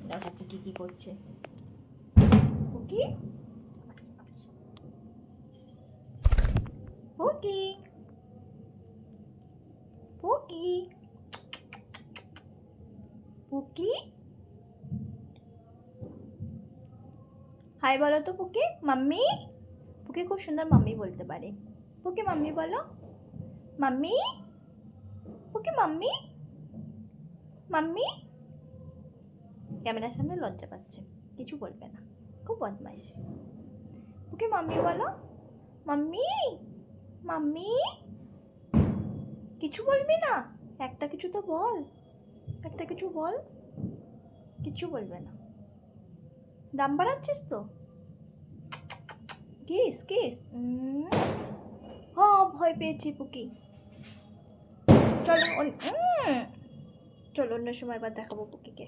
দেখো পুকি কি করছে। পুকি পুকি পুকি পুকি হাই বলো তো পুকি। মাম্মি। পুকি খুব সুন্দর মাম্মি বলতে পারে। পুকি মাম্মি বলো। মাম্মি। পুকি মাম্মি। মাম্মি। ক্যামেরার সামনে লজ্জা পাচ্ছে, কিছু বলবে না, খুব বদমাইশ। পুকি মাম্মি বলো। মাম্মি। মাম্মি। কিছু বলবি না? একটা কিছু তো বল, একটা কিছু বল। কিছু বলবে না। দাম বাড়াচ্ছিস তো। Kiss kiss. হ্যাঁ ভয় পেয়েছি পুকি। চলো চলো অন্য সময় আবার দেখাবো পুকিকে।